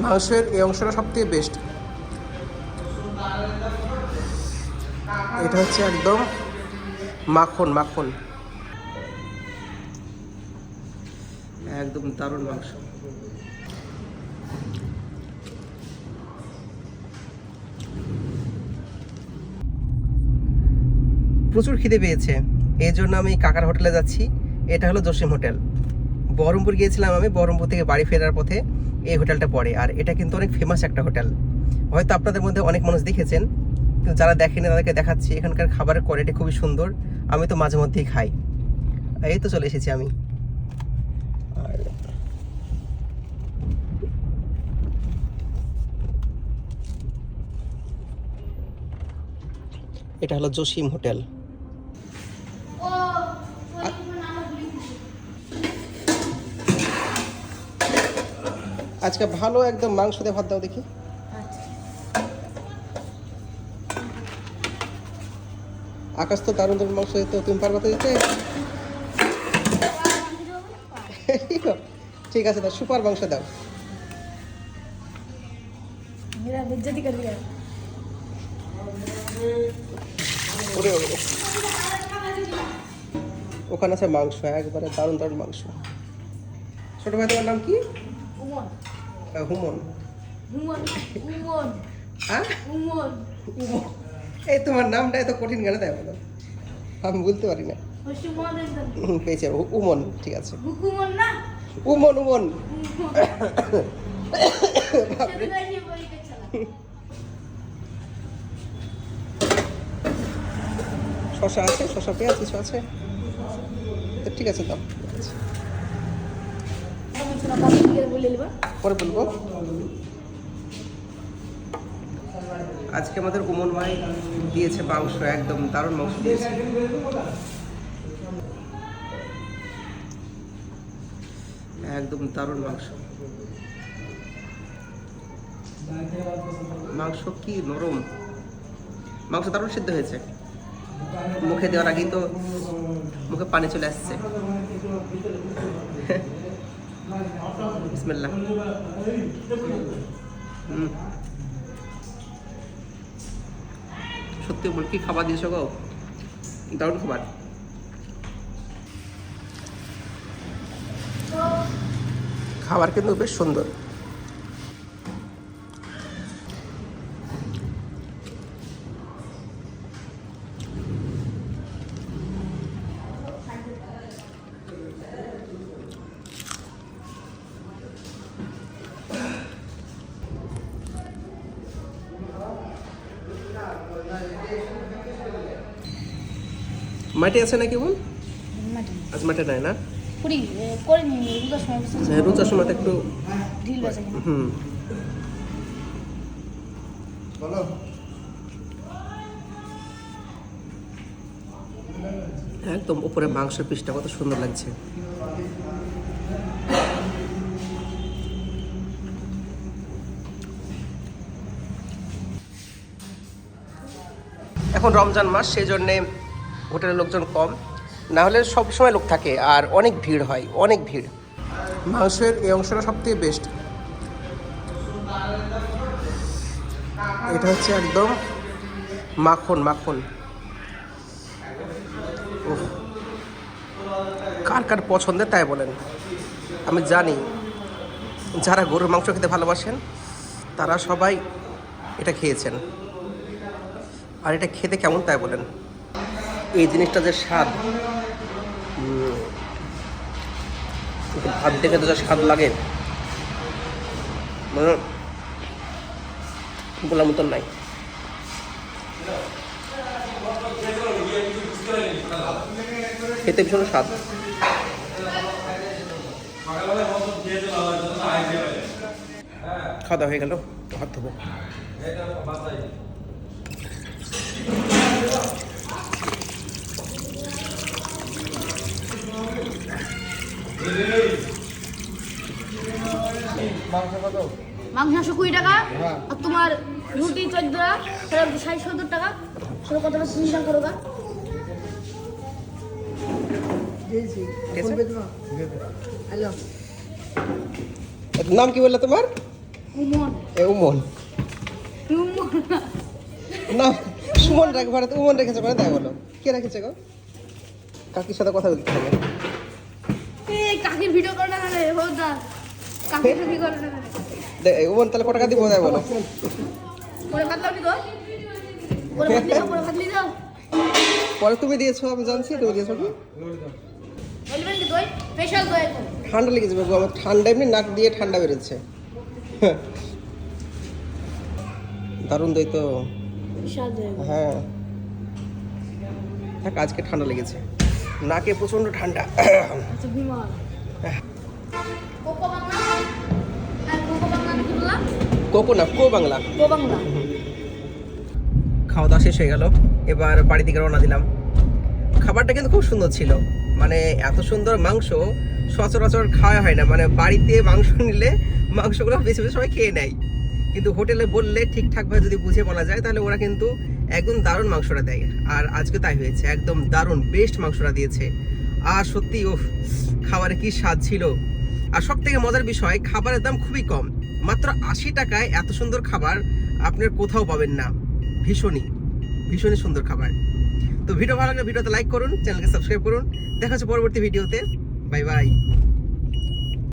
মাংসের এই অংশটা সবথেকে বেস্ট। এটা হচ্ছে একদম মাখন মাখন, একদম দারুণ মাংস। প্রচুর খিদে পেয়েছে, এই জন্য আমি কাকার হোটেলে যাচ্ছি। এটা হলো জসিম হোটেল। বহরমপুর গিয়েছিলাম আমি, বহরমপুর থেকে বাড়ি ফেরার পথে এই হোটেলটা পড়ে। আর এটা কিন্তু অনেক ফেমাস একটা হোটেল, হয়তো আপনাদের মধ্যে অনেক মানুষ দেখেছেন, কিন্তু যারা দেখেনি তাদেরকে দেখাচ্ছি। এখানকার খাবারের কোয়ালিটি খুবই সুন্দর, আমি তো মাঝে মধ্যেই খাই। এই তো চলে এসেছি আমি। আর এটা হলো জসিম হোটেল। আজকে ভালো একদম মাংস দিয়ে ভাত দাও দেখি। আকাশ তো দারুণ দারুণ মাংস দিতে, তুমি পারবা তো দিতে? ঠিক আছে, দাও সুপার মাংস দাও। ওখানে আছে মাংস, একবারে দারুণ দারুণ মাংস। ছোট ভাই তোমার নাম কি? হুমন। হ্যাঁ, এই তোমার নামটা এত কঠিন কেন দেয় বলো? আমি বলতে পারি না। পেয়েছে উমন, ঠিক আছে। উমন উমন। শশা আছে, শশা পেঁয়াজ কিছু আছে? ঠিক আছে, দাও। পরে বলবো। আজকে আমাদের উমন ভাই দিয়েছে মাংস, একদম দারুণ মাংস দিয়েছে। একদম দারুণ মাংস। মাংস কি নরম, মাংস দারুণ সিদ্ধ হয়েছে। মুখে দেওয়ার আগেই তো মুখে পানি চলে আসছে। বিসমিল্লাহ। সত্যি বল, কি খাবার দিয়েছ গো, দারুণ খাবার। খাবার কিন্তু বেশ সুন্দর। মাটি আছে নাকি বল? আজ মাটি নাই না? রোজার সময় একটু বলো। একদম উপরে মাংসের পিসটা কত সুন্দর লাগছে। এখন রমজান মাস, সেই জন্যে হোটেলের লোকজন কম, না হলে সব সময় লোক থাকে আর অনেক ভিড় হয়, অনেক ভিড়। মাংসের এই অংশটা সবথেকে বেস্ট। এটা হচ্ছে একদম মাখন মাখন। কার কার পছন্দের তাই বলেন। আমি জানি যারা গরুর মাংস খেতে ভালোবাসেন তারা সবাই এটা খেয়েছেন। আর এটা খেতে কেমন তাই বলেন। এই জিনিসটা যে স্বাদ, ভাত দেখে তো যা স্বাদ লাগে, মানে বলার মতন নাই। খেতে ভীষণ স্বাদ। খাওয়া দাওয়া হয়ে গেল, হাত ধোবো। মাংস 20 টাকা, আর তোমার রুটি 14 টাকা, 60-70 টাকা। সেটা কত চিন্তা করো গা। নাম কি বললে তোমার? উমন উমন উমন না, সুমন রাখ ভারত, উমন রেখেছে করে তাই বলো। কে রেখেছে গো? কাকির সাথে কথা বলতে হবে। এই কাকির ভিডিও করে না রে হোদা কাকির ভিডিও করে না উমন তাহলে কত টাকা দিব তাই বলো। পরে কাটলাম কি তো পরে কাটলি দাও পরে তুমি দিয়েছো, আমি জানছি তুমি দিয়েছো কি। বলবেন কি দই স্পেশাল দই একদম ঠান্ডা লেগেছে বাবু আমার, ঠান্ডা এমনি নাক দিয়ে ঠান্ডা বেরোচ্ছে। দারুণ দই তো। বিশাল দই হ্যাঁ থাক, আজকে ঠান্ডা লেগেছে, নাকে প্রচন্ড ঠান্ডা। আচ্ছা বিমান কোকো বাংলা আর কোকো বাংলা কি বললাম কোকো না, কো বাংলা। কো বাংলা খাওয়া দাওয়া শেষ হয়ে গেল, এবার বাড়ি থেকে রওনা দিলাম। খাবারটা কিন্তু খুব সুন্দর ছিল, মানে এত সুন্দর মাংস সচরাচর খাওয়া হয় না। মানে বাড়িতে মাংস নিলে মাংসগুলো বেশি বেশি সবাই খেয়ে নেয়, কিন্তু হোটেলে বললে ঠিকঠাকভাবে যদি বুঝে বলা যায় তাহলে ওরা কিন্তু একদম দারুণ মাংসটা দেয়। আর আজকে তাই হয়েছে, একদম দারুণ বেস্ট মাংসটা দিয়েছে। আর সত্যি ও খাবারে কি স্বাদ ছিল। আর সব থেকে মজার বিষয়, খাবারের দাম খুবই কম, মাত্র 80 টাকায় এত সুন্দর খাবার আপনার কোথাও পাবেন না। ভীষণই ভীষণই সুন্দর খাবার। তো ভিডিও ভালো লাগলে ভিডিওতে লাইক করুন, চ্যানেলকে সাবস্ক্রাইব করুন। দেখা হচ্ছে পরবর্তী ভিডিওতে। Bye bye.